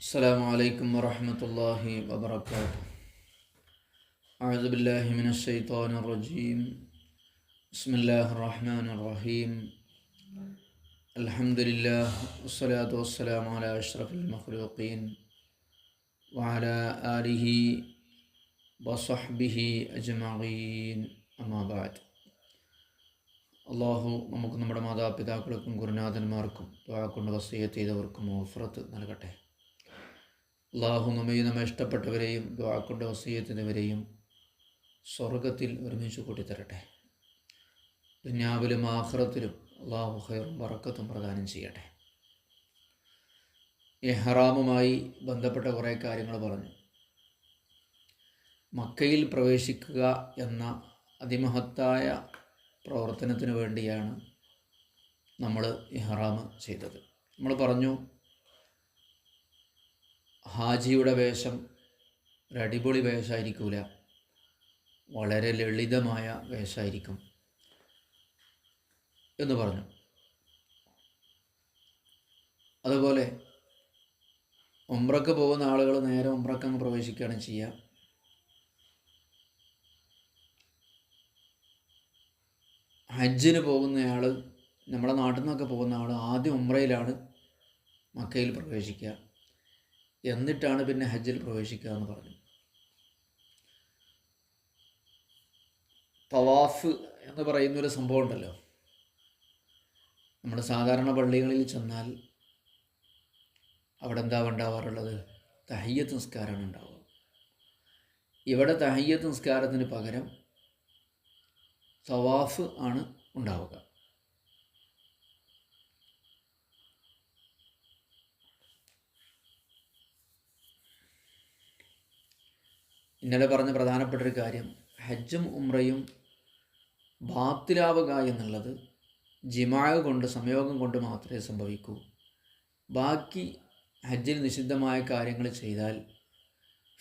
السلام عليكم ورحمة الله وبركاته. أعوذ بالله من الشيطان الرجيم. بسم الله الرحمن الرحيم. الحمد لله والصلاة والسلام على أشرف المخلوقين وعلى آله وصحبه أجمعين. أما بعد. അള്ളാഹു നമുക്ക് നമ്മുടെ മാതാപിതാക്കൾക്കും ഗുരുനാഥന്മാർക്കും ദുആ കൊണ്ട് വസിയ്യത്ത് ചെയ്തവർക്കും മഗ്ഫിറത്ത് നൽകട്ടെ. അള്ളാഹു നമ്മെ ഇഷ്ടപ്പെട്ടവരെയും ദുആ കൊണ്ട് വസിയ്യത്ത് ചെയ്തവരെയും സ്വർഗത്തിൽ ഒരുമിച്ച് കൂട്ടിത്തരട്ടെ. ദുനിയാവിലും ആഖിറത്തിലും അള്ളാഹു ഖൈറും ബറക്കത്തും പ്രദാനം ചെയ്യട്ടെ. ഇഹ്റാമുമായി ബന്ധപ്പെട്ട കുറേ കാര്യങ്ങൾ പറഞ്ഞു. മക്കയിൽ പ്രവേശിക്കുക എന്ന അതിമഹത്തായ പ്രവർത്തനത്തിന് വേണ്ടിയാണ് നമ്മൾ ഇഹ്റാം ചെയ്തത്. നമ്മൾ പറഞ്ഞു, ഹാജിയുടെ വേഷം ഒരു അടിപൊളി വേഷമായിരിക്കില്ല, വളരെ ലളിതമായ വേഷമായിരിക്കും എന്ന് പറഞ്ഞു. അതുപോലെ ഉംറക്ക് പോകുന്ന ആളുകൾ നേരെ ഉംറക്കങ്ങ് പ്രവേശിക്കുകയാണ് ചെയ്യുക. ഹജ്ജിന് പോകുന്നയാൾ, നമ്മുടെ നാട്ടിൽ നിന്നൊക്കെ പോകുന്ന ആൾ ആദ്യം ഉംറയിലാണ് മക്കയിൽ പ്രവേശിക്കുക, എന്നിട്ടാണ് പിന്നെ ഹജ്ജിൽ പ്രവേശിക്കുക എന്ന് പറഞ്ഞു. തവാഫ് എന്ന് പറയുന്നൊരു സംഭവം ഉണ്ടല്ലോ. നമ്മൾ സാധാരണ പള്ളികളിൽ ചെന്നാൽ അവിടെ എന്താ ഉണ്ടാവാറുള്ളത്? തഹയ്യത്ത് നിസ്കാരമാണ് ഉണ്ടാവുക. ഇവിടെ തഹയ്യത്ത് നിസ്കാരത്തിന് പകരം തവാഫ് ആണ് ഉണ്ടാവുക. ഇന്നലെ പറഞ്ഞ പ്രധാനപ്പെട്ടൊരു കാര്യം, ഹജ്ജും ഉംറയും ബാത്തിലാവുക എന്നുള്ളത് ജിമാഅ് കൊണ്ട്, സംയോഗം കൊണ്ട് മാത്രമേ സംഭവിക്കൂ. ബാക്കി ഹജ്ജിൽ നിഷിദ്ധമായ കാര്യങ്ങൾ ചെയ്താൽ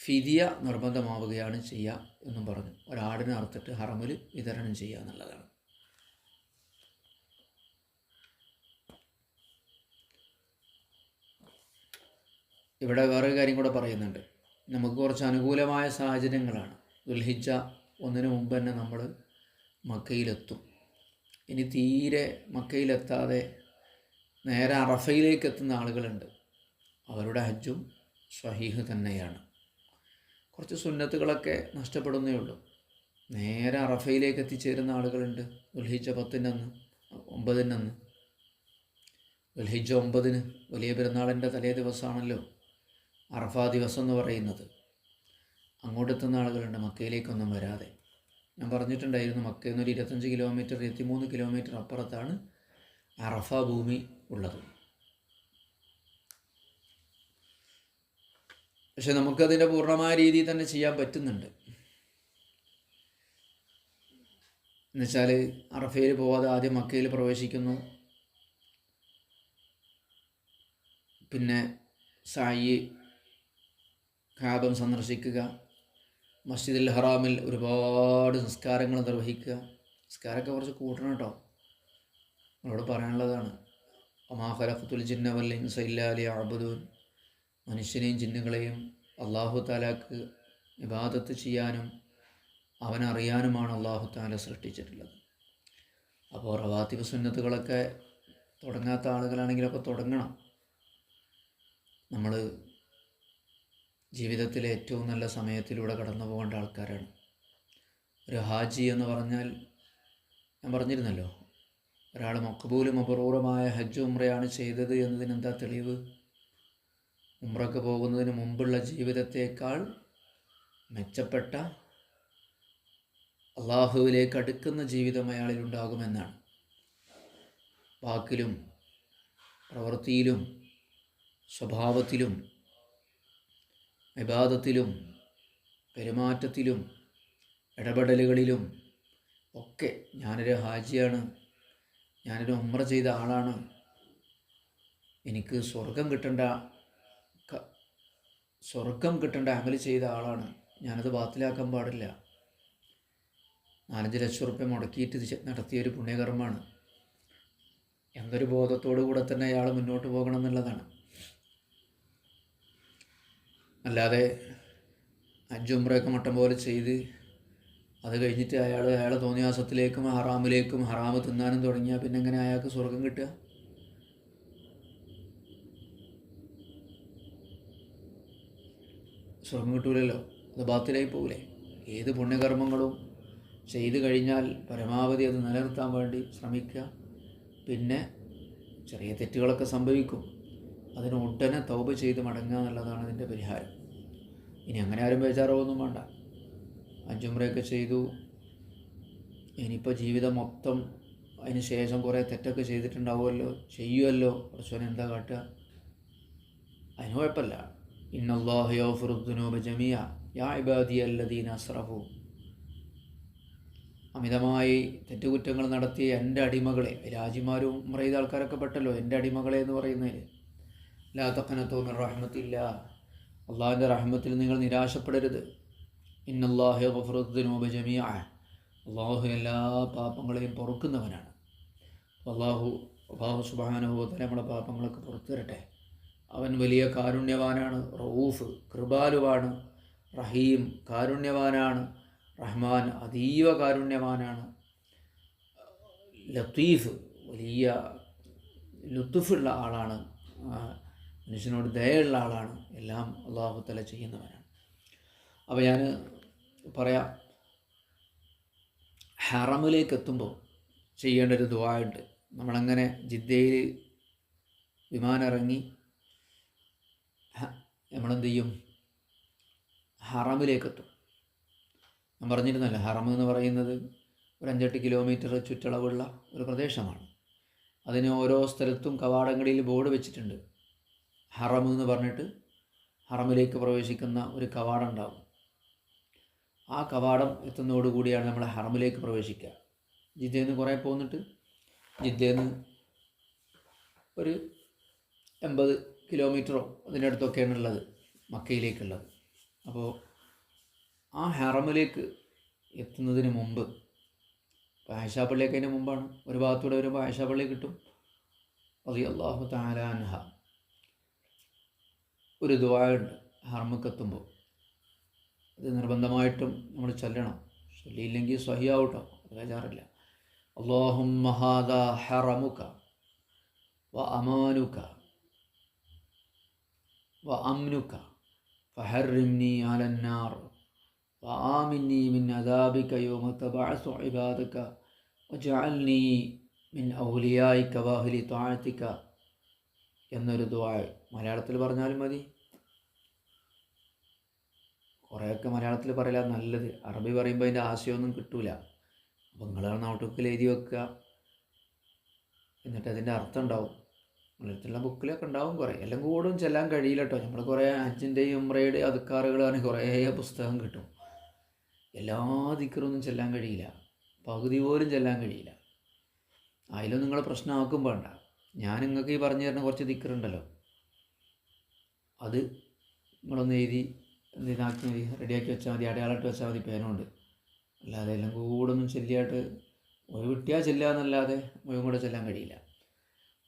ഫിദിയ നിർബന്ധമാവുകയാണ് ചെയ്യുക എന്നും പറഞ്ഞു. ഒരാടിനെ അറുത്തിട്ട് ഹറമിൽ വിതരണം ചെയ്യുക എന്നുള്ളതാണ്. ഇവിടെ വേറൊരു കാര്യം കൂടെ പറയുന്നുണ്ട്. നമുക്ക് കുറച്ച് അനുകൂലമായ സാഹചര്യങ്ങളാണ്. ദുൽഹിജ്ജ 1 മുമ്പ് തന്നെ നമ്മൾ മക്കയിലെത്തും. ഇനി തീരെ മക്കയിലെത്താതെ നേരെ അറഫയിലേക്ക് എത്തുന്ന ആളുകളുണ്ട്. അവരുടെ ഹജ്ജും സ്വഹീഹ് തന്നെയാണ്. കുറച്ച് സുന്നത്തുകളൊക്കെ നഷ്ടപ്പെടുന്നേ ഉള്ളൂ. നേരെ അറഫയിലേക്ക് എത്തിച്ചേരുന്ന ആളുകളുണ്ട്. ദുൽഹിജ്ജ 10 9 ദുൽഹിജ്ജ 9 വലിയ പെരുന്നാളിൻ്റെ തലേ ദിവസമാണല്ലോ അറഫ ദിവസം എന്ന് പറയുന്നത്. അങ്ങോട്ടെത്തുന്ന ആളുകളുണ്ട് മക്കയിലേക്കൊന്നും വരാതെ. ഞാൻ പറഞ്ഞിട്ടുണ്ടായിരുന്നു, മക്കയിൽ നിന്നൊരു 25 കിലോമീറ്റർ 23 കിലോമീറ്റർ അപ്പുറത്താണ് അറഫ ഭൂമി ഉള്ളത്. പക്ഷെ നമുക്കതിൻ്റെ പൂർണ്ണമായ രീതിയിൽ തന്നെ ചെയ്യാൻ പറ്റുന്നുണ്ട്. എന്നുവെച്ചാൽ അറഫയിൽ പോവാതെ ആദ്യം മക്കയിൽ പ്രവേശിക്കുന്നു, പിന്നെ സായി കാബം സന്ദർശിക്കുക, മസ്ജിദുൽ ഹറാമിൽ ഒരുപാട് നിസ്കാരങ്ങൾ നിർവഹിക്കുക. നിസ്കാരമൊക്കെ കുറച്ച് കൂട്ടണം കേട്ടോ, നമ്മളോട് പറയാനുള്ളതാണ്. വമാ ഖലഖ്തുൽ ജിന്ന വൽ ഇൻസ ഇല്ലാ ലിയഅ്ബുദൂൻ. മനുഷ്യനെയും ജിന്നുകളെയും അള്ളാഹു താലാക്ക് ഇബാദത്ത് ചെയ്യാനും അവനറിയാനുമാണ് അള്ളാഹു താല സൃഷ്ടിച്ചിട്ടുള്ളത്. അപ്പോൾ റവാത്തിബ് സുന്നത്തുകളൊക്കെ തുടങ്ങാത്ത ആളുകളാണെങ്കിലൊക്കെ തുടങ്ങണം. നമ്മൾ ജീവിതത്തിലെ ഏറ്റവും നല്ല സമയത്തിലൂടെ കടന്നു പോകേണ്ട ആൾക്കാരാണ്. ഒരു ഹാജി എന്ന് പറഞ്ഞാൽ, ഞാൻ പറഞ്ഞിരുന്നല്ലോ, ഒരാൾ മഖ്ബൂലും മബ്റൂറുമായ ഹജ്ജ് ഉംറയാണ് ചെയ്തത് എന്നതിനെന്താ തെളിവ്? ഉംറക്ക് പോകുന്നതിന് മുമ്പുള്ള ജീവിതത്തേക്കാൾ മെച്ചപ്പെട്ട അള്ളാഹുവിലേക്ക് അടുക്കുന്ന ജീവിതം അയാളിലുണ്ടാകുമെന്നാണ്. വാക്കിലും പ്രവൃത്തിയിലും സ്വഭാവത്തിലും ഇബാദത്തിലും പെരുമാറ്റത്തിലും ഇടപെടലുകളിലും ഒക്കെ ഞാനൊരു ഹാജിയാണ്, ഞാനൊരു ഉംറ ചെയ്ത ആളാണ്, എനിക്ക് സ്വർഗം കിട്ടേണ്ട അമൽ ചെയ്ത ആളാണ്, ഞാനത് ബാത്തിലാക്കാൻ പാടില്ല. 4-5 ലക്ഷം റുപ്യ മുടക്കിയിട്ട് നടത്തിയൊരു പുണ്യകർമ്മമാണ് എന്നൊരു ബോധത്തോടു കൂടെ തന്നെ അയാൾ മുന്നോട്ട് പോകണം എന്നുള്ളതാണ്. അല്ലാതെ ഹജ്ജ് ഉംറയൊക്കെ മട്ടം പോലെ ചെയ്ത് അത് കഴിഞ്ഞിട്ട് അയാളെ തോന്നിയാസത്തിലേക്കും ഹറാമിലേക്കും ഹറാമ് തിന്നാനും തുടങ്ങിയാൽ പിന്നെ എങ്ങനെ അയാൾക്ക് സ്വർഗം കിട്ടുക? സ്വർഗം കിട്ടൂലല്ലോ, അത് ബാത്തിലായി പോകില്ലേ? ഏത് പുണ്യകർമ്മങ്ങളും ചെയ്തു കഴിഞ്ഞാൽ പരമാവധി അത് നിലനിർത്താൻ വേണ്ടി ശ്രമിക്കുക. പിന്നെ ചെറിയ തെറ്റുകളൊക്കെ സംഭവിക്കും, അതിന് ഉടനെ തൗബ ചെയ്ത് മടങ്ങുക എന്നുള്ളതാണ് അതിൻ്റെ പരിഹാരം. ഇനി അങ്ങനെ ആരും ബേജാറാവൊന്നും വേണ്ട. ഹജ്ജുംറയൊക്കെ ചെയ്തു, ഇനിയിപ്പോൾ ജീവിതം മൊത്തം അതിന് ശേഷം കുറേ തെറ്റൊക്കെ ചെയ്തിട്ടുണ്ടാവുമല്ലോ, ചെയ്യുമല്ലോ, കുറച്ചോനെ എന്താ കാട്ടുക? അതിന് കുഴപ്പമില്ല. ഇന്നല്ലാഹു യഗ്ഫിറു ദുനൂബ ജമീഅ യാ ഇബാദിയല്ലദീന അസ്റഫു. അമിതമായി തെറ്റുകുറ്റങ്ങൾ നടത്തിയ എൻ്റെ അടിമകളെ, രാജിമാരും ഉംറ ചെയ്ത ആൾക്കാരൊക്കെ പെട്ടല്ലോ എൻ്റെ അടിമകളെ എന്ന് പറയുന്നതിൽ, ലാ തഖ്നതു മിൻ റഹ്മത്തില്ലാ, അള്ളാഹുവിൻ്റെ റഹ്മത്തിൽ നിങ്ങൾ നിരാശപ്പെടരുത്. ഇന്നല്ലാഹു യഗ്ഫിറു ദുനൂബ ജമീഅ, അള്ളാഹു എല്ലാ പാപങ്ങളെയും പൊറുക്കുന്നവനാണ്. അള്ളാഹു സുബ്ഹാനഹു വ തആല നമ്മുടെ പാപങ്ങളൊക്കെ പുറത്തു തരട്ടെ. അവൻ വലിയ കാരുണ്യവാനാണ്, റഊഫ് കൃപാലുവാണ്, റഹീം കാരുണ്യവാനാണ്, റഹ്മാൻ അതീവ കാരുണ്യവാനാണ്, ലത്തീഫ് വലിയ ലുത്തുഫുള്ള ആളാണ്, മനുഷ്യനോട് ദയയുള്ള ആളാണ്. എല്ലാം അള്ളാഹു തആല ചെയ്യുന്നവനാണ്. അപ്പോൾ ഞാൻ പറയാം, ഹറമിലേക്ക് എത്തുമ്പോൾ ചെയ്യേണ്ട ഒരു ദുആ ഉണ്ട്. നമ്മളങ്ങനെ ജിദ്ദയിൽ വിമാനം ഇറങ്ങി നമ്മളെന്ത് ചെയ്യും? ഹറമിലേക്കെത്തും. ഞാൻ പറഞ്ഞിരുന്നല്ലോ, ഹറം എന്ന് പറയുന്നത് ഒരു 5-8 കിലോമീറ്റർ ചുറ്റളവുള്ള ഒരു പ്രദേശമാണ്. അതിന് ഓരോ സ്ഥലത്തും കവാടങ്ങളിൽ ബോർഡ് വെച്ചിട്ടുണ്ട്. ഹറം എന്ന് പറഞ്ഞിട്ട് ഹറമിലേക്ക് പ്രവേശിക്കുന്ന ഒരു കവാടം ഉണ്ടാകും. ആ കവാടം എത്തുന്നതോടുകൂടിയാണ് നമ്മൾ ഹറമിലേക്ക് പ്രവേശിക്കുക. ജിദ്ദയിൽ നിന്ന് കുറേ പോന്നിട്ട് ജിദ്ദയിൽ നിന്ന് ഒരു 80 കിലോമീറ്ററോ അതിൻ്റെ അടുത്തൊക്കെയാണ് ഉള്ളത് മക്കയിലേക്കുള്ളത്. അപ്പോൾ ആ ഹറമിലേക്ക് എത്തുന്നതിന് മുമ്പ്, ഇപ്പോൾ ആയിഷാ പള്ളിയൊക്കെ അതിന് മുമ്പാണ്, ഒരു ഭാഗത്തൂടെ വരുമ്പോൾ ആയിഷാ പള്ളി കിട്ടും. റളിയല്ലാഹു തആല അൻഹ ഒരു ദുആ ഉണ്ട് ഹറമിലെത്തുമ്പോൾ, അത് നിർബന്ധമായിട്ടും നമ്മൾ ചൊല്ലണം. ചൊല്ലിയില്ലെങ്കിൽ സ്വഹിയാവട്ടോ, അത് ബേജാറില്ല. അല്ലാഹുമ്മ ഹാദാ ഹറമുക വ അമാനുക വ അംനുക ഫഹർരിംനി അലന്നാർ വ ആമിന്നി മിൻ അദാബിക യൗമ തബഅസു ഇബാദക വജഅൽനി മിൻ ഔലിയായിക വ അഹ്ലി ത്വാഅതിക എന്നൊരു ദുആ. മലയാളത്തിൽ പറഞ്ഞാലും മതി, കുറേയൊക്കെ മലയാളത്തിൽ പറയില്ല നല്ലത്. അറബി പറയുമ്പോൾ അതിൻ്റെ ആശയമൊന്നും കിട്ടൂല. അപ്പോൾ നിങ്ങളാണ് നോട്ട്ബുക്കിൽ എഴുതി വെക്കുക, എന്നിട്ട് അതിൻ്റെ അർത്ഥം ഉണ്ടാവും. നിങ്ങളടുത്തുള്ള ബുക്കിലൊക്കെ ഉണ്ടാവും കുറേ. എല്ലാം കൂടും ചെല്ലാൻ കഴിയില്ല കേട്ടോ. നമ്മൾ കുറേ ഹജ്ജിൻ്റെയും ഉംറയുടെയും അദ്കാറുകളാണ്, കുറേ പുസ്തകം കിട്ടും. എല്ലാ ദിക്റൊന്നും ചെല്ലാൻ കഴിയില്ല, പകുതി പോലും ചെല്ലാൻ കഴിയില്ല. അതിലും നിങ്ങൾ പ്രശ്നമാക്കും വേണ്ട. ഞാൻ നിങ്ങൾക്ക് ഈ പറഞ്ഞു തരുന്ന കുറച്ച് ദിക്റുണ്ടല്ലോ, അത് നിങ്ങളൊന്ന് എഴുതി എന്തിനാക്കി മതി, റെഡിയാക്കി വെച്ചാൽ മതി, അടയാളമായിട്ട് വെച്ചാൽ മതി പേനുണ്ട്. അല്ലാതെ എല്ലാം കൂടൊന്നും ചെല്ലിയായിട്ട് ഒരു വിട്ടിയാൽ ചെല്ലുക എന്നല്ലാതെ മുഴുവൻ കൂടെ ചെല്ലാൻ കഴിയില്ല.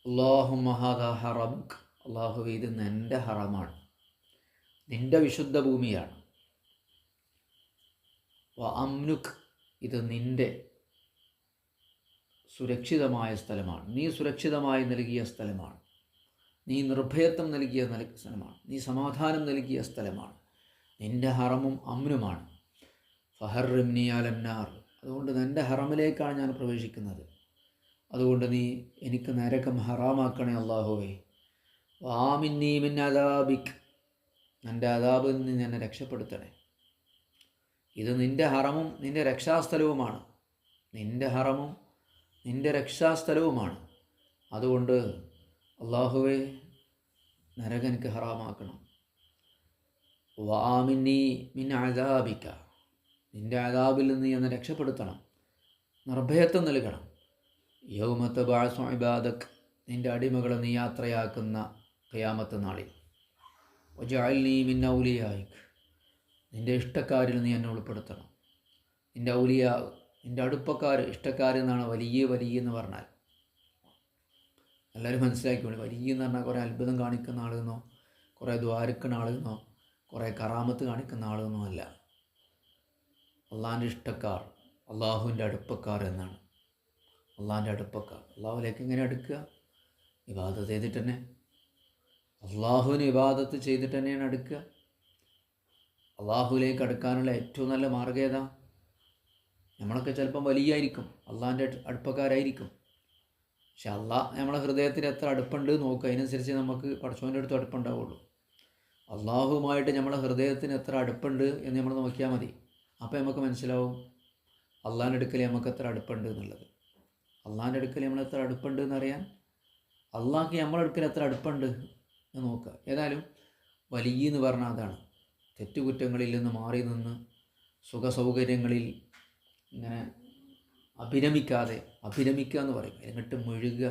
അല്ലാഹുമ്മ ഹാദാ ഹറമുക്, അള്ളാഹു ഇത് നിൻ്റെ ഹറമാണ്, നിൻ്റെ വിശുദ്ധ ഭൂമിയാണ്. വ അംനുക്, ഇത് നിൻ്റെ സുരക്ഷിതമായ സ്ഥലമാണ്, നീ സുരക്ഷിതമായി നൽകിയ സ്ഥലമാണ്, നീ നിർഭയത്വം നൽകിയ സ്ഥലമാണ്, നീ സമാധാനം നൽകിയ സ്ഥലമാണ്, നിൻ്റെ ഹറമും അമ്നുമാണ്. ഫഹർറിംനി അലന്നാർ, അതുകൊണ്ട് നിൻ്റെ ഹറമിലേക്കാണ് ഞാൻ പ്രവേശിക്കുന്നത്, അതുകൊണ്ട് നീ എനിക്ക് നരകം ഹറാമാക്കണേ അല്ലാഹുവേ. വാമിന്നി മിൻ അദാബിക്, നിൻ്റെ അദാബിൽ നിന്ന് എന്നെ രക്ഷപ്പെടുത്തണേ. ഇത് നിൻ്റെ ഹറമും നിൻ്റെ രക്ഷാസ്ഥലവുമാണ്, നിൻ്റെ ഹറമും നിൻ്റെ രക്ഷാസ്ഥലവുമാണ്. അതുകൊണ്ട് അല്ലാഹുവേ നരകം എനിക്ക് ഹറാമാക്കണം. വാമിന്നി മിൻ അദാബിക, നിൻ്റെ അദാബിൽ നിന്ന് എന്നെ രക്ഷപ്പെടുത്തണം, നിർഭയത്വം നൽകണം. യൗമ തബഅസു ഇബാദക്, നിൻ്റെ അടിമകളെ നീ യാത്രയാക്കുന്ന ഖിയാമത്ത് നാളിൽ. വജഅൽനി മിൻ ഔലിയായിക്, നിൻ്റെ ഇഷ്ടക്കാരിൽ നീ എന്നെ ഉൾപ്പെടുത്തണം. നിൻ്റെ ഔലിയാ, നിൻ്റെ അടുപ്പക്കാർ, ഇഷ്ടക്കാർ എന്നാണ് വലിയ എന്ന് പറഞ്ഞാൽ. എല്ലാവരും മനസ്സിലാക്കിക്കോളി. വലിയ എന്ന് പറഞ്ഞാൽ കുറേ അത്ഭുതം കാണിക്കുന്ന ആളെന്നോ, കുറേ ദ്വാരക്കുന്ന ആളെന്നോ, കുറേ കറാമത്ത് കാണിക്കുന്ന ആളൊന്നുമല്ല. അള്ളാഹിൻ്റെ ഇഷ്ടക്കാർ, അള്ളാഹുവിൻ്റെ അടുപ്പക്കാർ എന്നാണ്. അള്ളാഹിൻ്റെ അടുപ്പക്കാർ. അള്ളാഹുലേക്ക് എങ്ങനെ അടുക്കുക? ഇബാദത്ത് ചെയ്തിട്ട് തന്നെ. അള്ളാഹുവിന് ഇബാദത്ത് ചെയ്തിട്ട് തന്നെയാണ് അടുക്കുക. അള്ളാഹുവിലേക്ക് അടുക്കാനുള്ള ഏറ്റവും നല്ല മാർഗ്ഗം ഏതാ? നമ്മളൊക്കെ ചിലപ്പം വലിയായിരിക്കും, അള്ളാഹിൻ്റെ അടുപ്പക്കാരായിരിക്കും. പക്ഷെ അള്ളാഹ് നമ്മളെ ഹൃദയത്തിൽ എത്ര അടുപ്പുണ്ട് നോക്കുക, അതിനനുസരിച്ച് നമുക്ക് പടച്ചവൻ്റെ അടുത്ത് അടുപ്പുണ്ടാവുള്ളൂ. അള്ളാഹുവുമായിട്ട് നമ്മളെ ഹൃദയത്തിന് എത്ര അടുപ്പുണ്ട് എന്ന് നമ്മൾ നോക്കിയാൽ മതി. അപ്പോൾ നമുക്ക് മനസ്സിലാവും അള്ളാഹിൻ്റെ അടുക്കൽ നമുക്ക് എത്ര അടുപ്പുണ്ട് എന്നുള്ളത്. അള്ളാഹിൻ്റെ അടുക്കൽ നമ്മൾ എത്ര അടുപ്പുണ്ട് എന്നറിയാൻ അള്ളാഹ്ക്ക് നമ്മളെ അടുക്കൽ എത്ര അടുപ്പുണ്ട് എന്ന് നോക്കുക. ഏതായാലും വലിയ എന്ന് പറഞ്ഞാൽ അതാണ്. തെറ്റുകുറ്റങ്ങളിൽ നിന്ന് മാറി നിന്ന് സുഖസൗകര്യങ്ങളിൽ ഇങ്ങനെ അഭിരമിക്കുക എന്ന് പറയും. എന്നിട്ട് മുഴുകുക.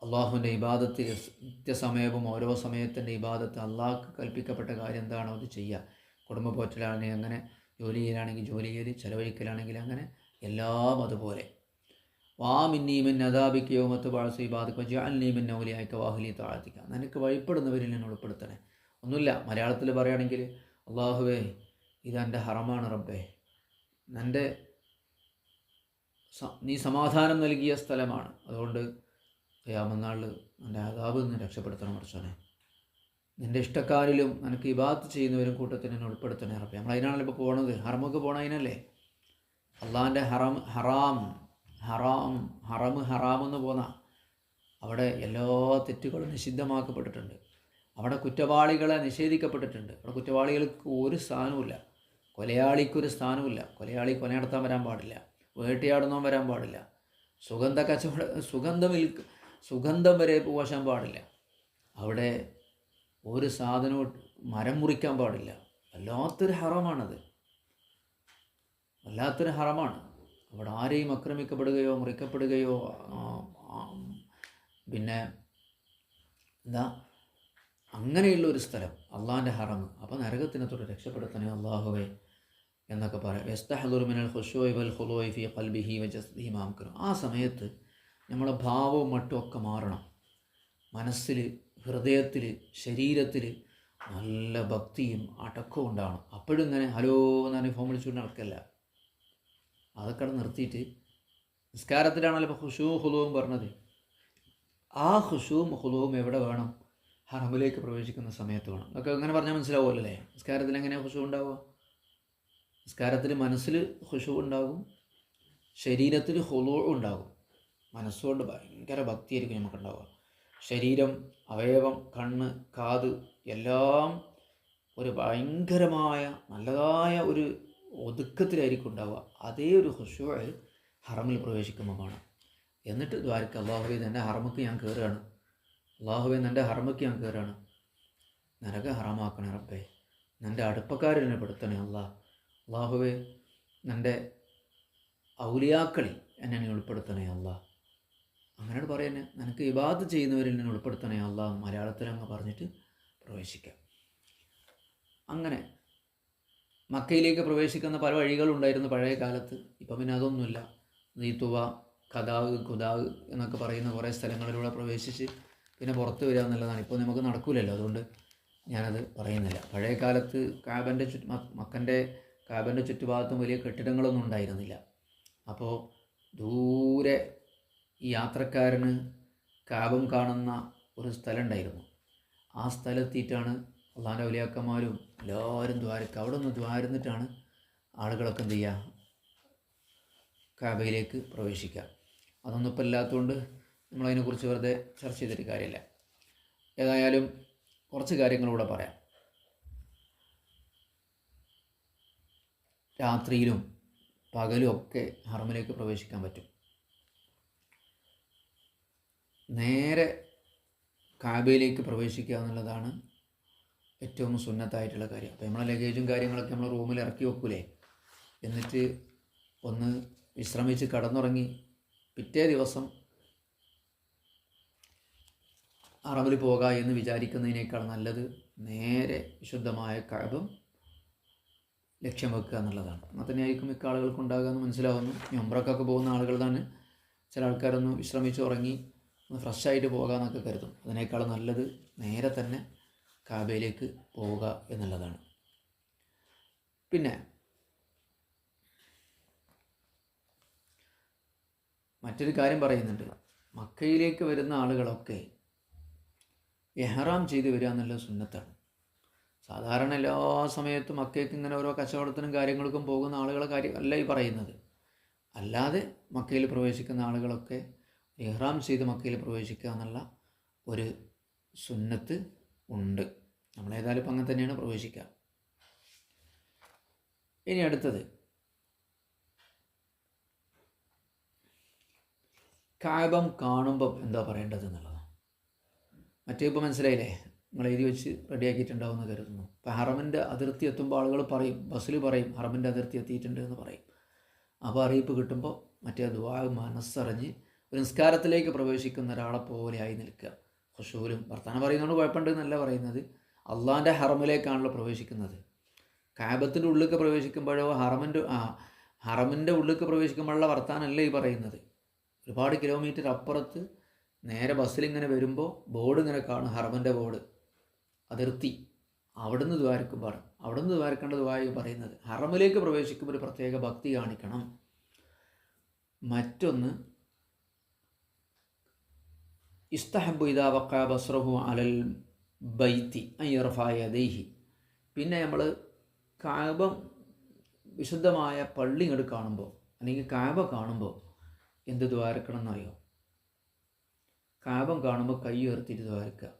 അള്ളാഹുവിൻ്റെ ഇബാദത്തിൽ നിത്യസമയവും ഓരോ സമയത്തിൻ്റെ ഇബാദത്ത്, അള്ളാഹ്ക്ക് കൽപ്പിക്കപ്പെട്ട കാര്യം എന്താണോ അത് ചെയ്യുക. കുടുംബ പോറ്റലാണെങ്കിൽ അങ്ങനെ, ജോലി ചെയ്യലാണെങ്കിൽ ജോലി ചെയ്ത്, ചെലവഴിക്കലാണെങ്കിൽ അങ്ങനെ, എല്ലാം അതുപോലെ. വാമിന്നീമിൻ അദാബിക്കയോ മത്ത് പാഴ്സി ബാധിക്കുക ജാൽനീമിൻ ഔലിയായിക്ക വാഹുലി താഴ്ത്തിക്കുക. നിനക്ക് വഴിപ്പെടുന്നവരിൽ നിന്ന് ഉൾപ്പെടുത്തണേ. ഒന്നുമില്ല, മലയാളത്തിൽ പറയുകയാണെങ്കിൽ അള്ളാഹുവേ ഇതെൻ്റെ ഹറമാണ് റബ്ബേ, നീ സമാധാനം നൽകിയ സ്ഥലമാണ്, അതുകൊണ്ട് ഖിയാമത്ത് എൻ്റെ അദാബിൽ നിന്ന് രക്ഷപ്പെടുത്തണം പടച്ചോനെ. നിൻ്റെ ഇഷ്ടക്കാരിലും നിനക്ക് ഇബാദത്ത് ചെയ്യുന്നവരും കൂട്ടത്തിൽ എന്നെ ഉൾപ്പെടുത്തണേ റബ്ബേ. നമ്മൾ അതിനാണല്ലോ ഇപ്പോൾ പോണത്, ഹറമൊക്കെ പോണതിനല്ലേ. അള്ളാഹിൻ്റെ ഹറാമെന്ന് പോന്ന അവിടെ എല്ലാ തെറ്റുകളും നിഷിദ്ധമാക്കപ്പെട്ടിട്ടുണ്ട്. അവിടെ കുറ്റവാളികളെ നിഷേധിക്കപ്പെട്ടിട്ടുണ്ട്. അവിടെ കുറ്റവാളികൾക്ക് ഒരു സ്ഥാനവുമില്ല, കൊലയാളിക്കൊരു സ്ഥാനവുമില്ല. കൊലയാളി കൊല നടത്താൻ വരാൻ പാടില്ല, വേട്ടയാടുന്നവൻ വരാൻ പാടില്ല, സുഗന്ധം വരെ പോവാൻ പാടില്ല. അവിടെ ഒരു സാധനവും മരം മുറിക്കാൻ പാടില്ല. വല്ലാത്തൊരു ഹറമാണത്, വല്ലാത്തൊരു ഹറമാണ്. അവിടെ ആരെയും ആക്രമിക്കപ്പെടുകയോ മുറിക്കപ്പെടുകയോ പിന്നെ അങ്ങനെയുള്ളൊരു സ്ഥലം അള്ളാഹിൻ്റെ ഹറം. അപ്പോൾ നരകത്തിനെ തൊട്ട് രക്ഷപ്പെടുത്തണേ അള്ളാഹുവേ എന്നൊക്കെ പറയാം. യസ്തഹ്ദുറു മിനൽ ഖുശൂഇ വൽ ഖുളൂഇ ഫീ ഖൽബിഹി വജസ്ദിഹി മാംകറ. ആ സമയത്ത് നമ്മളെ ഭാവവും മറ്റും ഒക്കെ മാറണം. മനസ്സിൽ, ഹൃദയത്തിൽ, ശരീരത്തിൽ നല്ല ഭക്തിയും അടക്കവും ഉണ്ടാവണം. അപ്പോഴും ഇങ്ങനെ ഹലോ എന്ന് ഫോൺ വിളിച്ചുകൊണ്ട് നടക്കല്ല. അതൊക്കെ നിർത്തിയിട്ട് നിസ്കാരത്തിലാണല്ലോ ഇപ്പോൾ ഖുശൂഉം ഖുളൂഉം പറഞ്ഞത്. ആ ഖുശൂഉം ഖുളൂഉം എവിടെ വേണം? ഹറമിലേക്ക് പ്രവേശിക്കുന്ന സമയത്ത് വേണം. അതൊക്കെ അങ്ങനെ പറഞ്ഞാൽ മനസ്സിലാവുമല്ലോ അല്ലേ? നിസ്കാരത്തിൽ എങ്ങനെയാണ് ഖുശൂ ഉണ്ടാവുക? നിസ്കാരത്തിൽ മനസ്സിൽ ഖുശൂ ഉണ്ടാകും, ശരീരത്തിൽ ഖുളൂ ഉണ്ടാകും. മനസ്സുകൊണ്ട് ഭയങ്കര ഭക്തിയായിരിക്കും നമുക്കുണ്ടാവുക. ശരീരം, അവയവം, കണ്ണ്, കാത് എല്ലാം ഒരു ഭയങ്കരമായ നല്ലതായ ഒരു ഒതുക്കത്തിലായിരിക്കും ഉണ്ടാവുക. അതേ ഒരു ഖുശൂ ഹറമിൽ പ്രവേശിക്കുമ്പോൾ വേണം. എന്നിട്ട് ദ്വാരക്ക് അല്ലാഹുവേ എൻ്റെ ഹറമക്ക് ഞാൻ കയറുകയാണ്, അല്ലാഹുവേ എൻ്റെ ഹറമക്ക് ഞാൻ കയറുകയാണ്, നരക ഹറാമാക്കണേ റബ്ബേ, എൻ്റെ അടുപ്പക്കാരനെ പെടുത്തണേ അല്ലാഹുവേ, എൻ്റെ ഔലിയാക്കളിൽ എന്നെ നീ ഉൾപ്പെടുത്തണേ അങ്ങനെ പറയുന്നത്. നിനക്ക് ഇബാദത്ത് ചെയ്യുന്നവരിൽ നിന്ന് ഉൾപ്പെടുത്തണേ മലയാളത്തിൽ അങ്ങ് പറഞ്ഞിട്ട് പ്രവേശിക്കാം. അങ്ങനെ മക്കയിലേക്ക് പ്രവേശിക്കുന്ന പല വഴികളുണ്ടായിരുന്നു പഴയ കാലത്ത്. ഇപ്പം പിന്നെ അതൊന്നുമില്ല. നീത്തുവ, ഖദാവ്, ഖുദാവ് എന്നൊക്കെ പറയുന്ന കുറേ സ്ഥലങ്ങളിലൂടെ പ്രവേശിച്ച് പിന്നെ പുറത്ത് വരിക എന്നുള്ളതാണ്. ഇപ്പോൾ നമുക്ക് നടക്കില്ലല്ലോ, അതുകൊണ്ട് ഞാനത് പറയുന്നില്ല. പഴയ കാലത്ത് മക്കൻ്റെ കാബൻ്റെ ചുറ്റുഭാഗത്തും വലിയ കെട്ടിടങ്ങളൊന്നും ഉണ്ടായിരുന്നില്ല. അപ്പോൾ ദൂരെ ഈ യാത്രക്കാരന് കാബം കാണുന്ന ഒരു സ്ഥലം ഉണ്ടായിരുന്നു. ആ സ്ഥലത്തിയിട്ടാണ് അള്ളാഹിൻ്റെ ഔലിയാക്കന്മാരും എല്ലാവരും അവിടെ നിന്ന് ദ്വാരുന്നിട്ടാണ് ആളുകളൊക്കെ എന്ത് ചെയ്യുക, കാബയിലേക്ക് പ്രവേശിക്കുക. അതൊന്നും ഇപ്പോൾ ഇല്ലാത്തതുകൊണ്ട് നമ്മളതിനെക്കുറിച്ച് വെറുതെ ചർച്ച ചെയ്തിട്ട് കാര്യമില്ല. ഏതായാലും കുറച്ച് കാര്യങ്ങളിലൂടെ പറയാം. രാത്രിയിലും പകലും ഒക്കെ ഹറമിലേക്ക് പ്രവേശിക്കാൻ പറ്റും. നേരെ കാബയിലേക്ക് പ്രവേശിക്കുക എന്നുള്ളതാണ് ഏറ്റവും സുന്നത്തായിട്ടുള്ള കാര്യം. അപ്പോൾ നമ്മളെ ലഗേജും കാര്യങ്ങളൊക്കെ നമ്മൾ റൂമിൽ ഇറക്കി വെക്കൂലേ, എന്നിട്ട് ഒന്ന് വിശ്രമിച്ച് കടന്നുറങ്ങി പിറ്റേ ദിവസം ഹറമിൽ പോകുക എന്ന് വിചാരിക്കുന്നതിനേക്കാൾ നല്ലത് നേരെ വിശുദ്ധമായ കഅബ ലക്ഷ്യം വെക്കുക എന്നുള്ളതാണ്. എന്നാൽ തന്നെയായിരിക്കും മിക്ക ആളുകൾക്ക് ഉണ്ടാകുക എന്ന് മനസ്സിലാവുന്നു. ഉംറക്കൊക്കെ പോകുന്ന ആളുകൾ തന്നെ ചില ആൾക്കാരൊന്ന് വിശ്രമിച്ച് ഉറങ്ങി ഒന്ന് ഫ്രഷായിട്ട് പോകാമെന്നൊക്കെ കരുതും. അതിനേക്കാൾ നല്ലത് നേരെ തന്നെ കാബയിലേക്ക് പോവുക എന്നുള്ളതാണ്. പിന്നെ മറ്റൊരു കാര്യം പറയുന്നുണ്ട്, മക്കയിലേക്ക് വരുന്ന ആളുകളൊക്കെ ഇഹ്റാം ചെയ്ത് വരിക എന്നുള്ള സുന്നത്താണ്. സാധാരണ എല്ലാ സമയത്തും മക്കയ്ക്ക് ഇങ്ങനെ ഓരോ കച്ചവടത്തിനും കാര്യങ്ങൾക്കും പോകുന്ന ആളുകളെ കാര്യം അല്ല ഈ പറയുന്നത്. അല്ലാതെ മക്കയിൽ പ്രവേശിക്കുന്ന ആളുകളൊക്കെ ഇഹ്റാം ചെയ്ത് മക്കയിൽ പ്രവേശിക്കുക എന്നുള്ള ഒരു സുന്നത്ത് ഉണ്ട്. നമ്മളേതായാലും ഇപ്പം അങ്ങനെ തന്നെയാണ് പ്രവേശിക്കുക. ഇനി അടുത്തത് കാബം കാണുമ്പം എന്താ പറയേണ്ടത് എന്നുള്ളതാണ്. മറ്റേ ഇപ്പോൾ മനസ്സിലായില്ലേ, നിങ്ങൾ എഴുതി വെച്ച് റെഡിയാക്കിയിട്ടുണ്ടാവുമെന്ന് കരുതുന്നു. ഇപ്പോൾ ഹറമിൻ്റെ അതിർത്തി എത്തുമ്പോൾ ആളുകൾ പറയും, ബസ്സിൽ പറയും ഹറമിൻ്റെ അതിർത്തി എത്തിയിട്ടുണ്ട് എന്ന് പറയും. അപ്പോൾ അറിയിപ്പ് കിട്ടുമ്പോൾ മറ്റേ ദുആ മനസ്സറിഞ്ഞ് ഒരു നിസ്കാരത്തിലേക്ക് പ്രവേശിക്കുന്ന ഒരാളെ പോലെ ആയി നിൽക്കുക. ഖുശൂലും വർത്താനം പറയുന്നതുകൊണ്ട് കുഴപ്പമുണ്ടെന്നല്ല പറയുന്നത്, അള്ളാൻ്റെ ഹറമിലേക്കാണല്ലോ പ്രവേശിക്കുന്നത്. കാബത്തിൻ്റെ ഉള്ളിലേക്ക് പ്രവേശിക്കുമ്പോഴോ ഹറമിൻ്റെ ഉള്ളിലേക്ക് പ്രവേശിക്കുമ്പോഴുള്ള വർത്താനമല്ല ഈ പറയുന്നത്. ഒരുപാട് കിലോമീറ്റർ അപ്പുറത്ത് നേരെ ബസ്സിലിങ്ങനെ വരുമ്പോൾ ബോർഡ് ഇങ്ങനെ കാണും, ഹറമിൻ്റെ ബോർഡ്, അതിർത്തി. അവിടുന്ന് ദ്വാരക്കുമ്പോൾ അവിടുന്ന് ദ്വാരക്കേണ്ട ദുആയി പറയുന്നത്. ഹറമിലേക്ക് പ്രവേശിക്കുമ്പോൾ ഒരു പ്രത്യേക ഭക്തി കാണിക്കണം. മറ്റൊന്ന്, ഇസ്തഹബ്ബു ഇദാ വഖഅ ബസ്റഹു അലൽ ബൈത്തി അൻ യർഫഅ യദൈഹി. പിന്നെ നമ്മൾ കാബം വിശുദ്ധമായ പള്ളി ഇങ്ങോട്ട് കാണുമ്പോൾ അല്ലെങ്കിൽ കാബ കാണുമ്പോൾ എന്ത് ദ്വാരക്കണം എന്നറിയോ? കാബം കാണുമ്പോൾ കൈ ഉയർത്തിയിട്ട് ദ്വാരക്കുക.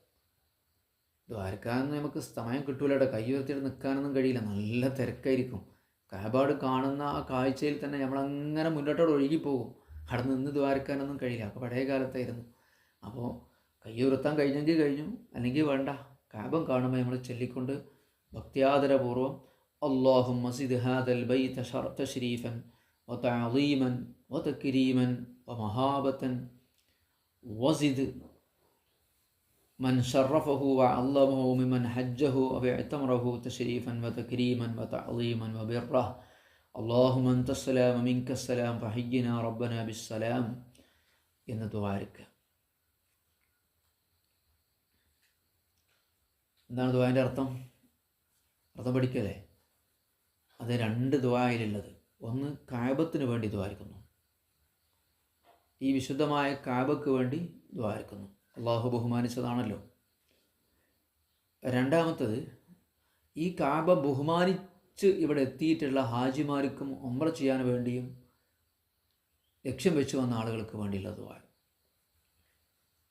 ദ്വാരക്കാനൊന്നും നമുക്ക് സമയം കിട്ടൂലട്ടോ, കൈ ഉയർത്തിയിട്ട് നിൽക്കാനൊന്നും കഴിയില്ല, നല്ല തിരക്കായിരിക്കും. കാബാട് കാണുന്ന ആ കാഴ്ചയിൽ തന്നെ നമ്മളങ്ങനെ മുന്നോട്ടോട് ഒഴുകിപ്പോകും. അവിടെ നിന്ന് ദ്വാരക്കാനൊന്നും കഴിയില്ല. അപ്പോൾ പഴയ കാലത്തായിരുന്നു. അപ്പോൾ കൈ ഉയർത്താൻ കഴിഞ്ഞെങ്കിൽ കഴിഞ്ഞു, അല്ലെങ്കിൽ വേണ്ട. കാബം കാണുമ്പോൾ നമ്മൾ ചൊല്ലിക്കൊണ്ട് ഭക്തിയാദരപൂർവ്വം അല്ലാഹുമ്മ സിദ് ഹാദൽ ബൈത തശ്രീഫൻ വതഅളീമൻ വതക്രീമൻ വമഹാബത്തൻ വസിദ് മൻ ശറഫഹു വഅല്ലമഹു മിമൻ ഹജ്ജഹു വഅതമറഹു തശ്രീഫൻ വതക്രീമൻ വതഅളീമൻ വബിർറഹ് അല്ലാഹുമ്മ അൻതസ്സലാം മിൻകസ്സലാം ഫഹയ്യിനാ റബ്ബനാ ബിസ്സലാം എന്ന് ദ്വാരക്കുക. എന്താണ് ദുആൻ്റെ അർത്ഥം? അർത്ഥം പഠിക്കല്ലേ? അത് രണ്ട് ദുആയിലുള്ളത്. ഒന്ന്, കാബത്തിന് വേണ്ടി ദ്വാരിക്കുന്നു, ഈ വിശുദ്ധമായ കാബക്ക് വേണ്ടി ദ്വാരിക്കുന്നു, അള്ളാഹു ബഹുമാനിച്ചതാണല്ലോ. രണ്ടാമത്തത്, ഈ കാബ ബഹുമാനിച്ച് ഇവിടെ എത്തിയിട്ടുള്ള ഹാജിമാർക്കും ഉംറ ചെയ്യാൻ വേണ്ടിയും ലക്ഷ്യം വെച്ച് വന്ന ആളുകൾക്ക് വേണ്ടിയുള്ള ദുആ.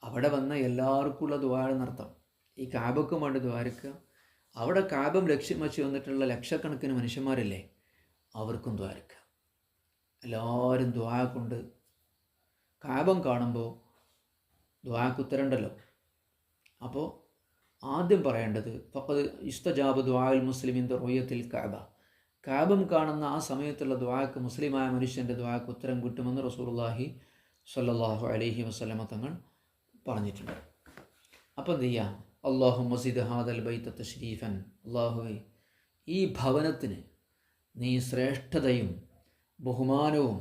അവിടെ വന്ന എല്ലാവർക്കുമുള്ള ദുആ എന്നർത്ഥം. ഈ കാബക്കും വേണ്ടി ദ്വാരക്കുക, അവിടെ കാബം ലക്ഷ്യം വെച്ച് വന്നിട്ടുള്ള ലക്ഷക്കണക്കിന് മനുഷ്യന്മാരില്ലേ, അവർക്കും ദ്വാരക്കുക. എല്ലാവരും ദുആ കൊണ്ട് കാബം കാണുമ്പോൾ ദുആക്ക് ഉത്തരമുണ്ടല്ലോ. അപ്പോൾ ആദ്യം പറയേണ്ടത് ഫഖദ് ഇസ്തജാബ ദുആഉൽ മുസ്ലിമിൻ റുയത്തിൽ കഅബ. കാബം കാണുന്ന ആ സമയത്തുള്ള ദുആക്ക്, മുസ്ലിമായ മനുഷ്യൻ്റെ ദുആക്ക് ഉത്തരം കിട്ടുമെന്ന് റസൂലുള്ളാഹി സ്വല്ലല്ലാഹു അലൈഹി വസല്ലമ തങ്ങൾ പറഞ്ഞിട്ടുണ്ട്. അപ്പോൾ എന്ത് ചെയ്യുക? അല്ലാഹുമ്മ സിദ് ഹാദൽ ബൈത തശ്രീഫൻ. അല്ലാഹുവേ, ഈ ഭവനത്തിന് നീ ശ്രേഷ്ഠതയും ബഹുമാനവും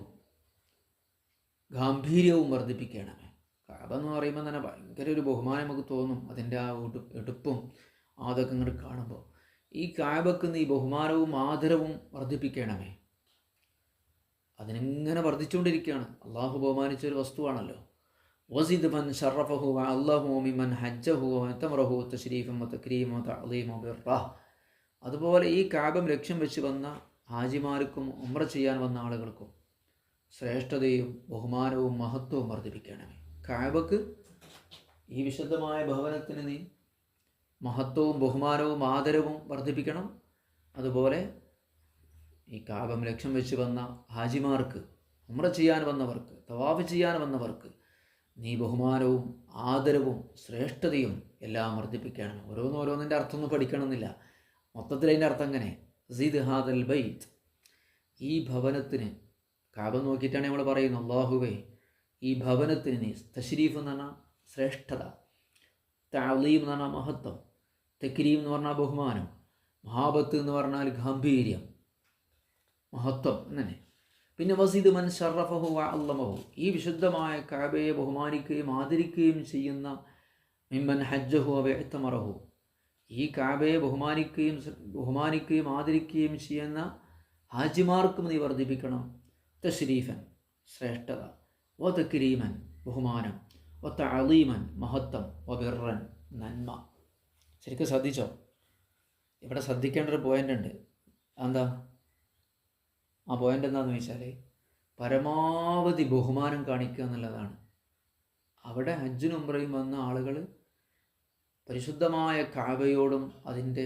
ഗാംഭീര്യവും വർദ്ധിപ്പിക്കണമേ. കാബ എന്ന് പറയുമ്പോൾ തന്നെ ഭയങ്കര ഒരു ബഹുമാനം നമുക്ക് തോന്നും, അതിൻ്റെ ആ എടുപ്പും അതൊക്കെ ഇങ്ങോട്ട് കാണുമ്പോൾ. ഈ കാബക്ക് നീ ബഹുമാനവും ആദരവും വർദ്ധിപ്പിക്കണമേ. അതിനിങ്ങനെ വർദ്ധിച്ചുകൊണ്ടിരിക്കുകയാണ്. അള്ളാഹു ബഹുമാനിച്ചൊരു വസ്തുവാണല്ലോ. വസിദ് മൻ ശറഫഹു വഅല്ലഹു മിമൻ ഹജ്ജഹു വഅതമറഹു തശ്രീഫൻ വതക്രീമൻ വതഅളീമൻ വബിർറഹ്. അതുപോലെ ഈ കാബം ലക്ഷ്യം വെച്ച് വന്ന ഹാജിമാർക്കും ഉംറ ചെയ്യാൻ വന്ന ആളുകൾക്കും ശ്രേഷ്ഠതയും ബഹുമാനവും മഹത്വവും വർദ്ധിപ്പിക്കണമേ. കാബക്ക്, ഈ വിശുദ്ധമായ ഭവനത്തിന് നീ മഹത്വവും ബഹുമാനവും ആദരവും വർദ്ധിപ്പിക്കണം. അതുപോലെ ഈ കാബം ലക്ഷ്യം വെച്ച് വന്ന ഹാജിമാർക്ക്, ഉംറ ചെയ്യാൻ വന്നവർക്ക്, തവാഫ് ചെയ്യാൻ വന്നവർക്ക് നീ ബഹുമാനവും ആദരവും ശ്രേഷ്ഠതയും എല്ലാം വർദ്ധിപ്പിക്കണം. ഓരോന്നിൻ്റെ അർത്ഥമൊന്നും പഠിക്കണമെന്നില്ല, മൊത്തത്തിൽ അതിൻ്റെ അർത്ഥം എങ്ങനെ? സിദ് ഹാദൽ ബൈത്ത്, ഈ ഭവനത്തിന്, കാബ നോക്കിയിട്ടാണ് നമ്മൾ പറയുന്നത്, അല്ലാഹുവേ ഈ ഭവനത്തിന് നീ, തശ്രീഫ് എന്ന് പറഞ്ഞാൽ ശ്രേഷ്ഠത, തഅളീം എന്ന് പറഞ്ഞാൽ മഹത്വം, തക്രീം എന്ന് പറഞ്ഞാൽ ബഹുമാനം, മഹാബത്ത് എന്ന് പറഞ്ഞാൽ ഗാംഭീര്യം, മഹത്വം അങ്ങനെ. പിന്നെ വസിദ് മൻ ശറഫഹു വഅല്ലമഹു, ഈ വിശുദ്ധമായ കഅബയെ ബഹുമാനിക്കുകയും ആദരിക്കുകയും ചെയ്യുന്ന മിമ്മൻ ഹജ്ജഹു വഅതമറഹു, ഈ കാബയെ ബഹുമാനിക്കുകയും ആദരിക്കുകയും ചെയ്യുന്ന ഹാജിമാർക്കും നീ വർദ്ധിപ്പിക്കണം. തശ്രീഫൻ ശ്രേഷ്ഠത, വ തക്രീമൻ ബഹുമാനം, വ തഅളീമൻ മഹത്വം, വ ബിർറൻ നന്മ. ശരിക്കും ശ്രദ്ധിച്ചോ? ഇവിടെ ശ്രദ്ധിക്കേണ്ട ഒരു പോയിൻ്റ് ഉണ്ട്. എന്താ ആ പോയിൻ്റ്? എന്താണെന്ന് വെച്ചാൽ പരമാവധി ബഹുമാനം കാണിക്കുക എന്നുള്ളതാണ്. അവിടെ ഹജ്ജിനും ഉംറയും വന്ന ആളുകൾ പരിശുദ്ധമായ കാബയോടും അതിൻ്റെ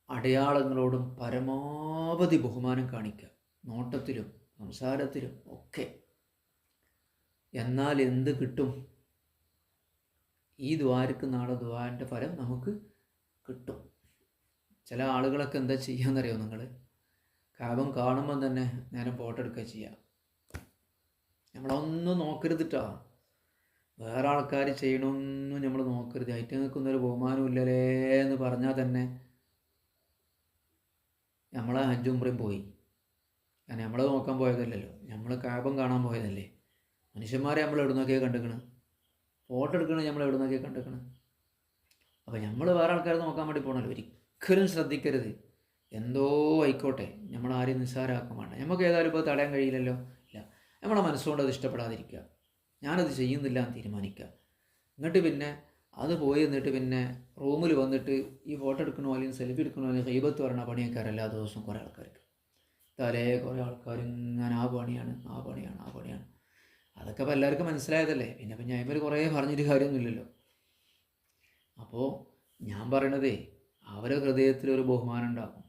അടയാളങ്ങളോടും പരമാവധി ബഹുമാനം കാണിക്കുക, നോട്ടത്തിലും സംസാരത്തിലും ഒക്കെ. എന്നാൽ എന്ത് കിട്ടും? ഈ ദ്വാരക്ക് നാളെ ദ്വാരൻ്റെ ഫലം നമുക്ക് കിട്ടും. ചില ആളുകളൊക്കെ എന്താ ചെയ്യാന്നറിയോ നിങ്ങൾ? കാബം കാണുമ്പം തന്നെ നേരം ഫോട്ടോ എടുക്കുക ചെയ്യുക. നമ്മളൊന്നും നോക്കരുതിട്ടാ. വേറെ ആൾക്കാർ ചെയ്യണമെന്നും നമ്മൾ നോക്കരുത്. ഐറ്റങ്ങൾക്കൊന്നൊരു ബഹുമാനവും ഇല്ലല്ലേ എന്ന് പറഞ്ഞാൽ തന്നെ നമ്മളെ ഹജ്ജും ഉംറയും പോയി. കാരണം നമ്മൾ നോക്കാൻ പോയതല്ലല്ലോ, നമ്മൾ കാബം കാണാൻ പോയതല്ലേ. മനുഷ്യന്മാരെ നമ്മൾ എവിടെ നിന്നൊക്കെയാണ് കണ്ടിക്കണ്, ഫോട്ടോ എടുക്കണത് നമ്മൾ എവിടെ നിന്നൊക്കെയാണ് കണ്ടിക്കണ്. അപ്പോൾ നമ്മൾ വേറെ ആൾക്കാരെ നോക്കാൻ വേണ്ടി പോകണമല്ലോ. ഒരിക്കലും ശ്രദ്ധിക്കരുത്. എന്തോ ആയിക്കോട്ടെ, നമ്മൾ ആരെയും നിസ്സാരമാക്കാൻ വേണ്ട. നമുക്ക് ഏതായാലും ഇപ്പോൾ തടയാൻ കഴിയില്ലല്ലോ. ഇല്ല, നമ്മളെ മനസ്സുകൊണ്ട് അത് ഇഷ്ടപ്പെടാതിരിക്കുക, ഞാനത് ചെയ്യുന്നില്ല എന്ന് തീരുമാനിക്കുക. എന്നിട്ട് പിന്നെ അത് പോയി എന്നിട്ട് പിന്നെ റൂമിൽ വന്നിട്ട് ഈ ഫോട്ടോ എടുക്കണോ അല്ലെങ്കിൽ സെൽഫി എടുക്കണോ അല്ലെങ്കിൽ ഗീബത്ത് പറഞ്ഞ പണിയൊക്കെ എല്ലാ ദിവസവും കുറേ ആൾക്കാർക്ക് കുറേ ആൾക്കാർ ഇങ്ങനെ ആ പണിയാണ്. അതൊക്കെ ഇപ്പോൾ എല്ലാവർക്കും മനസ്സിലായതല്ലേ. പിന്നെ ഞാൻ ഇവർ കുറേ പറഞ്ഞിട്ട് കാര്യമൊന്നുമില്ലല്ലോ. അപ്പോൾ ഞാൻ പറയണതേ, അവരുടെ ഹൃദയത്തിലൊരു ബഹുമാനം ഉണ്ടാകും.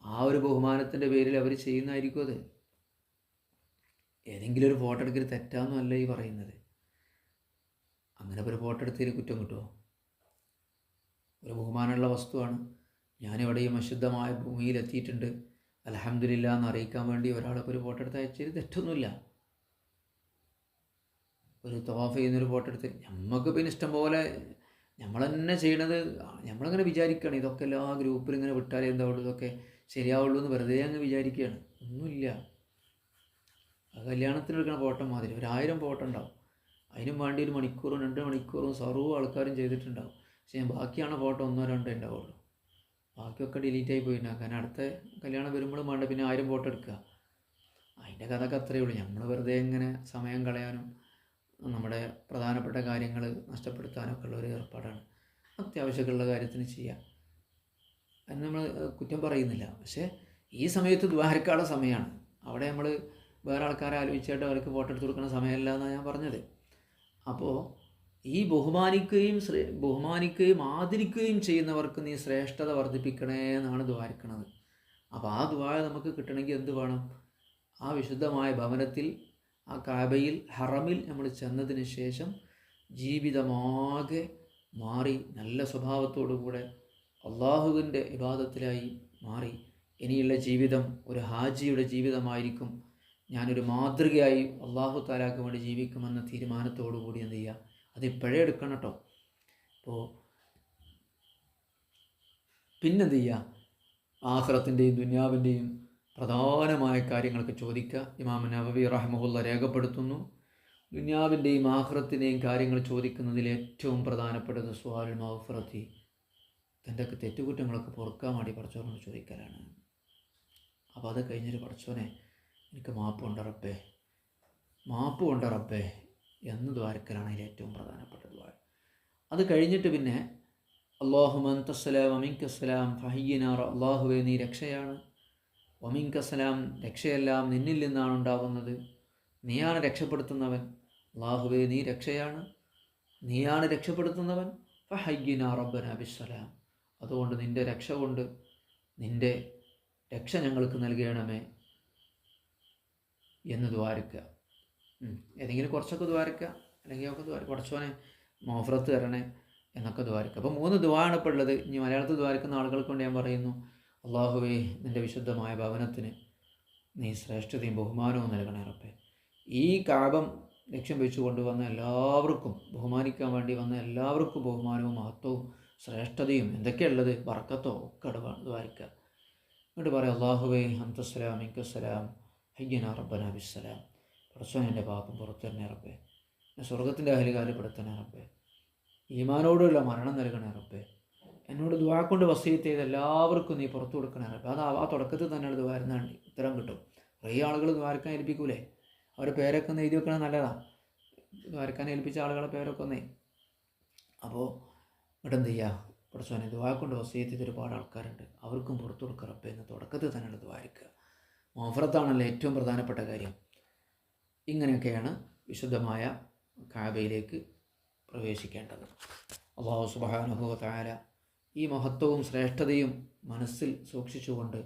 ആ ഒരു ബഹുമാനത്തിൻ്റെ പേരിൽ അവർ ചെയ്യുന്നതായിരിക്കും അത്. ഏതെങ്കിലും ഒരു ഫോട്ടോ എടുക്കൽ തെറ്റാന്നല്ല ഈ പറയുന്നത്. അങ്ങനെ ഒരു ഫോട്ടോ എടുത്തതിൽ കുറ്റം കിട്ടുമോ? ഒരു ബഹുമാനമുള്ള വസ്തുവാണ്. ഞാനിവിടെ ഈ അശുദ്ധമായ ഭൂമിയിലെത്തിയിട്ടുണ്ട്, അൽഹംദുലില്ലാ എന്ന് അറിയിക്കാൻ വേണ്ടി ഒരാളൊക്കെ ഒരു ഫോട്ടോ എടുത്ത് അയച്ചതിൽ തെറ്റൊന്നുമില്ല. ഒരു തവാഫ് ചെയ്യുന്നൊരു ഫോട്ടോ എടുത്ത് നമുക്ക് പിന്നെ ഇഷ്ടം പോലെ നമ്മൾ തന്നെ ചെയ്യണത്. നമ്മളിങ്ങനെ വിചാരിക്കുകയാണ് ഇതൊക്കെ എല്ലാ ഗ്രൂപ്പിൽ ഇങ്ങനെ വിട്ടാലേ എന്താവുള്ളൂ, ഇതൊക്കെ ശരിയാവുള്ളൂ എന്ന് വെറുതെ അങ്ങ് വിചാരിക്കുകയാണ്. ഒന്നുമില്ല. കല്യാണത്തിന് എടുക്കുന്ന ഫോട്ടോ മാതിരി 1000 ഫോട്ടോ ഉണ്ടാവും. അതിനും വേണ്ടി 1 മണിക്കൂറും 2 മണിക്കൂറും സർവ്വ ആൾക്കാരും ചെയ്തിട്ടുണ്ടാവും. പക്ഷേ ബാക്കിയാണ് ഫോട്ടോ 1 2 ഉണ്ടാവുള്ളൂ. ബാക്കിയൊക്കെ ഡിലീറ്റ് ആയി പോയിട്ടുണ്ടാകും. കാരണം അടുത്ത കല്യാണം വരുമ്പോഴും വേണ്ട പിന്നെ 1000 ഫോട്ടോ എടുക്കുക. അതിൻ്റെ കഥയൊക്കെ അത്രയേ ഉള്ളൂ. നമ്മൾ വെറുതെ ഇങ്ങനെ സമയം കളയാനും നമ്മുടെ പ്രധാനപ്പെട്ട കാര്യങ്ങൾ നഷ്ടപ്പെടുത്താനൊക്കെ ഉള്ളൊരു ഏർപ്പാടാണ്. അത്യാവശ്യമൊക്കെയുള്ള കാര്യത്തിന് ചെയ്യുക എന്ന് നമ്മൾ കുറ്റം പറയുന്നില്ല. പക്ഷേ ഈ സമയത്ത് ദ്വാരക്കാനുള്ള സമയമാണ്. അവിടെ നമ്മൾ വേറെ ആൾക്കാരെ ആലോചിച്ചായിട്ട് അവർക്ക് ഫോട്ടോ എടുത്ത് കൊടുക്കുന്ന സമയമല്ല എന്നാണ് ഞാൻ പറഞ്ഞത്. അപ്പോൾ ഈ ബഹുമാനിക്കുകയും ആദരിക്കുകയും ചെയ്യുന്നവർക്ക് നീ ശ്രേഷ്ഠത വർദ്ധിപ്പിക്കണേ എന്നാണ് ദ്വാരക്കണത്. അപ്പോൾ ആ ദ്വാര നമുക്ക് കിട്ടണമെങ്കിൽ എന്ത് വേണം? ആ വിശുദ്ധമായ ഭവനത്തിൽ, ആ കാബയിൽ, ഹറമിൽ നമ്മൾ ചെന്നതിന് ശേഷം ജീവിതമാകെ മാറി നല്ല സ്വഭാവത്തോടുകൂടെ അള്ളാഹുവിൻ്റെ ഇബാദത്തിലായി മാറി ഇനിയുള്ള ജീവിതം ഒരു ഹാജിയുടെ ജീവിതമായിരിക്കും, ഞാനൊരു മാതൃകയായി അള്ളാഹു താലാക്ക് വേണ്ടി ജീവിക്കുമെന്ന തീരുമാനത്തോടു കൂടി എന്ത് ചെയ്യുക? അത് ഇപ്പോഴേ എടുക്കണം കേട്ടോ. അപ്പോൾ പിന്നെന്ത് ചെയ്യുക? ആഖിറത്തിൻ്റെയും ദുനിയാവിൻ്റെയും പ്രധാനമായ കാര്യങ്ങൾക്ക് ചോദിക്കുക. ഇമാം നവവി റഹ്മഹുല്ല രേഖപ്പെടുത്തുന്നു, ദുനിയാവിൻ്റെയും ആഖിറത്തിൻ്റെയും കാര്യങ്ങൾ ചോദിക്കുന്നതിൽ ഏറ്റവും പ്രധാനപ്പെട്ടത് സുആലുൽ മഗ്ഫിറത്തി, തൻ്റെ തെറ്റുകുറ്റങ്ങളൊക്കെ പൊറുക്കാൻ വേണ്ടി പടച്ചവനോട് ചോദിക്കലാണ്. അപ്പോൾ അത് കഴിഞ്ഞിട്ട് പടച്ചവനെ എനിക്ക് മാപ്പ് കൊണ്ട് റബ്ബേ എന്ന് ദ്വാരക്കലാണ് അതിൽ ഏറ്റവും പ്രധാനപ്പെട്ട ദ്വാര. അത് കഴിഞ്ഞിട്ട് പിന്നെ അല്ലാഹുമ്മ അൻതസ്സലാം വമിൻകസ്സലാം ഫഹയ്യിനാ, അല്ലാഹുവേ നീ രക്ഷയാണ്, വമിൻകസ്സലാം രക്ഷയെല്ലാം നിന്നിൽ നിന്നാണ് ഉണ്ടാവുന്നത്, നീയാണ് രക്ഷപ്പെടുത്തുന്നവൻ. അല്ലാഹുവേ നീ രക്ഷയാണ്, നീയാണ് രക്ഷപ്പെടുത്തുന്നവൻ. ഫഹയ്യിനാ റബ്ബനാ ബിസ്സലാം, അതുകൊണ്ട് നിൻ്റെ രക്ഷ കൊണ്ട് നിൻ്റെ രക്ഷ ഞങ്ങൾക്ക് നൽകണമേ എന്ന് ദ്വാരക്കുക. ഏതെങ്കിലും കുറച്ചൊക്കെ ദ്വാരക്കുക, അല്ലെങ്കിൽ ഒക്കെ ദ്വാരക്കുക, പടച്ചോനെ മഗ്ഫിറത്ത് തരണേ എന്നൊക്കെ ദ്വാരക്കുക. അപ്പോൾ 3 ദ്വായാണ് ഇപ്പോൾ ഉള്ളത്. ഇനി മലയാളത്തിൽ ദ്വാരക്കുന്ന ആളുകൾക്ക് കൊണ്ട് ഞാൻ പറയുന്നു, അല്ലാഹുവേ നിൻ്റെ വിശുദ്ധമായ ഭവനത്തിന് നീ ശ്രേഷ്ഠതയും ബഹുമാനവും നൽകണേ റബ്ബേ. ഈ കാബം ലക്ഷ്യം വെച്ച് കൊണ്ടുവന്ന എല്ലാവർക്കും, ബഹുമാനിക്കാൻ വേണ്ടി വന്ന എല്ലാവർക്കും ബഹുമാനവും മഹത്വവും ശ്രേഷ്ഠതയും എന്തൊക്കെയുള്ളത്, ബർക്കത്തോ ഒക്കെ ദ്വാരക്കുക. എന്നിട്ട് പറയാം, അല്ലാഹുവേ അൻതസ്സലാം മിൻകസ്സലാം ഹയ്യിനാ റബ്ബനാ ബിസ്സലാം, പടച്ചോൻ എൻ്റെ പാപം പുറത്തരണേ റബ്ബേ, എന്നെ സ്വർഗത്തിൻ്റെ അഹലുകാരിൽ പെടുത്തണേ റബ്ബേ, ഈമാനോടുള്ള മരണം നൽകണേ റബ്ബേ എന്നോട് ദുആ കൊണ്ട് വസീയത്ത് ചെയ്ത് എല്ലാവർക്കും നീ പുറത്തു കൊടുക്കണേ റബ്ബേ. അത് ആ തുടക്കത്തിൽ തന്നെയാണ് ദ്വാരുന്നാണ്ട് ഉത്തരം കിട്ടും. കുറേ ആളുകൾ ദ്വാരക്കാൻ ഏൽപ്പിക്കൂലേ, അവരുടെ പേരൊക്കെ ഒന്ന് എഴുതി വെക്കണത് നല്ലതാണ്. ദ്വാരക്കാൻ ഏൽപ്പിച്ച ആളുകളെ പേരൊക്കെ ഒന്നേ. അപ്പോൾ ഇവിടെ എന്ത് ചെയ്യുക, പഠിച്ചോനെ ദുആ കൊണ്ട് വസീയത്ത് ചെയ്ത് ഒരുപാട് ആൾക്കാരുണ്ട്, അവർക്കും പുറത്തു കൊടുക്കുക റബ്ബേ എന്ന് തുടക്കത്തിൽ തന്നെയാണ് ദ്വാരിക്കുക. മഗ്ഫിറത്താണല്ലോ ഏറ്റവും പ്രധാനപ്പെട്ട കാര്യം. ഇങ്ങനെയൊക്കെയാണ് വിശുദ്ധമായ കഅബയിലേക്ക് പ്രവേശിക്കേണ്ടത്. അല്ലാഹു സുബ്ഹാനഹു വ തആല ഈ മഹത്വവും ശ്രേഷ്ഠതയും മനസ്സിൽ സൂക്ഷിച്ചുകൊണ്ട്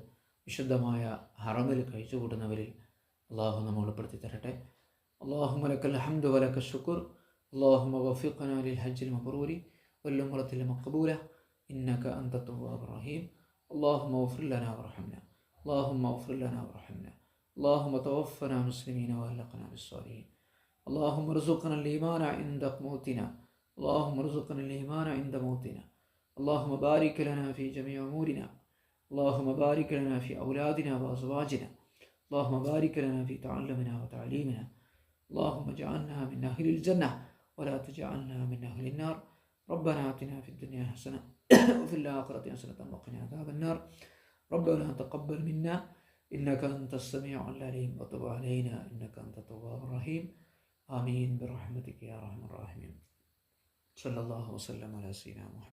വിശുദ്ധമായ ഹറമിൽ കഴിച്ചുകൂട്ടുന്നവരിൽ അള്ളാഹു നമ്മെ ഉൾപ്പെടുത്തി തരട്ടെ. അല്ലാഹുമ്മ ലക്കൽ ഹംദു വലക ശുക്ർ. അല്ലാഹുമ്മ വഫിഖ്നാ ലിൽ ഹജ്ജിൽ മബ്റൂരി വൽ ഉംറത്തിൽ മഖ്ബൂല ഇന്നക അൻത തവ്വാബുർ റഹീം. അല്ലാഹുമ്മ ഗ്ഫിർ ലനാ വർഹംനാ. അല്ലാഹുമ്മ ഗ്ഫിർ ലനാ വർഹംനാ. അല്ലാഹുമ്മ തവഫനാ മുസ്ലിമീന വഅൽഖനാ ബിസ്സാലിഹീൻ. اللهم ارزقنا الإيمان عند موتنا. اللهم ارزقنا الإيمان عند موتنا. اللهم بارك لنا في جميع أمورنا. اللهم بارك لنا في أولادنا وأزواجنا. اللهم بارك لنا في تعلمنا وتعليمنا. اللهم اجعلنا من أهل الجنة ولا تجعلنا من أهل النار. ربنا آتنا في الدنيا حسنة وفي الآخرة حسنة وقنا عذاب النار. ربنا تقبل منا إنك أنت السميع العليم وتب علينا إنك أنت التواب الرحيم. آمين برحمتك يا أرحم الراحمين. صلى الله وسلم على سيدنا محمد.